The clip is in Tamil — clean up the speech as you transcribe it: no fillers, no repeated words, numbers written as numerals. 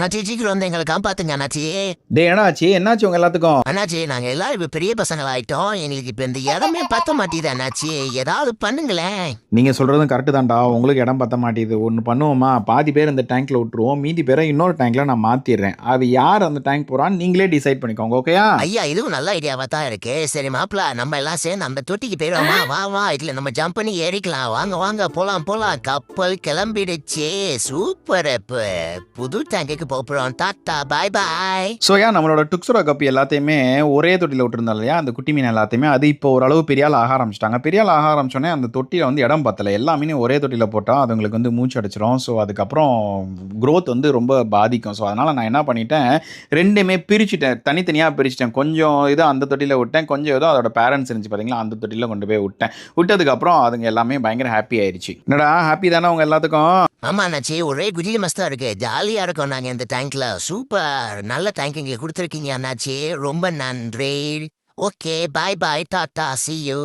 அண்ணாச்சி சீக்கிரம் வந்து எங்களை காப்பாத்துங்க அண்ணாச்சி. டேய் என்னாச்சு என்னாச்சு உங்க எல்லாத்துக்கும்? அண்ணாச்சி நாங்க எல்லாரும் இப்ப பெரிய பசங்கள் ஆயிட்டோம், எங்களுக்கு இப்ப இந்த இடமே பத்த மாட்டேது அண்ணாச்சி, ஏதாவது பண்ணுங்களேன். நீங்க சொல்றதும் கரெக்டு தான்டா. உங்களுக்கு இடம் பத்த மாட்டேது. ஒன்று பண்ணுவோமா, பாதி பேர் இந்த டேங்க்ல விட்டுருவோம், மீதி பேரை இன்னொரு டேங்க்ல நான் மாத்திடுறேன். அது யார் அந்த டேங்க் போறான்னு நீங்களே டிசைட் பண்ணிக்கோங்க. ஓகேயா? ஐயா இதுவும் நல்ல ஐடியாவா தான் இருக்கு. சரி மாப்பிள, நம்ம எல்லாம் சேர்ந்து அந்த தொட்டிக்கு போயிடுவோமா? வா வா, இதுல நம்ம ஜம்ப் பண்ணி ஏறிக்கலாம். வாங்க வாங்க போலாம் போலாம். கப்பல் கிளம்பிடுச்சு. சூப்பர். புது டேங்குக்கு போறோம். Tata bye bye. ஸோ நம்மளோட டுக்ஸரோ கப்பி எல்லாத்தையுமே ஒரே தொட்டியில் விட்டுருந்தோம் இல்லையா, அந்த குட்டி மீன் எல்லாத்தையுமே. அது இப்போ ஓரளவு பெரிய ஆள் ஆக ஆரம்பிச்சிட்டாங்க. பெரிய ஆள் ஆக ஆரம்பிச்சோடனே அந்த தொட்டியில் வந்து இடம் பத்தலை. எல்லா மீனையும் ஒரே தொட்டியில் போட்டால் அதுங்களுக்கு வந்து மூச்சு அடிச்சிடும். ஸோ அதுக்கப்புறம் க்ரோத் வந்து ரொம்ப பாதிக்கும். ஸோ அதனால் நான் என்ன பண்ணிட்டேன், ரெண்டுமே பிரிச்சுட்டேன், தனித்தனியாக பிரிச்சுட்டேன். கொஞ்சம் இதை அந்த தொட்டியில் விட்டேன், கொஞ்சம் ஏதோ அதோட பேரண்ட்ஸ் இருந்துச்சு பார்த்தீங்களா, அந்த தொட்டியில் கொண்டு போய் விட்டேன். விட்டதுக்கப்புறம் அதுங்க எல்லாமே பயங்கர ஹாப்பி ஆயிடுச்சு. என்னடா ஹாப்பி தானே உங்க எல்லாத்துக்கும்? ஆமா அண்ணாச்சி, ஒரே குஜிலி மஸ்தா இருக்கு, ஜாலியா இருக்கும். நாங்க இந்த டேங்க்ல சூப்பர் நல்ல டேங்க் இங்க கொடுத்துருக்கீங்க அண்ணாச்சி, ரொம்ப நன்றி. Okay bye bye, tata, see you.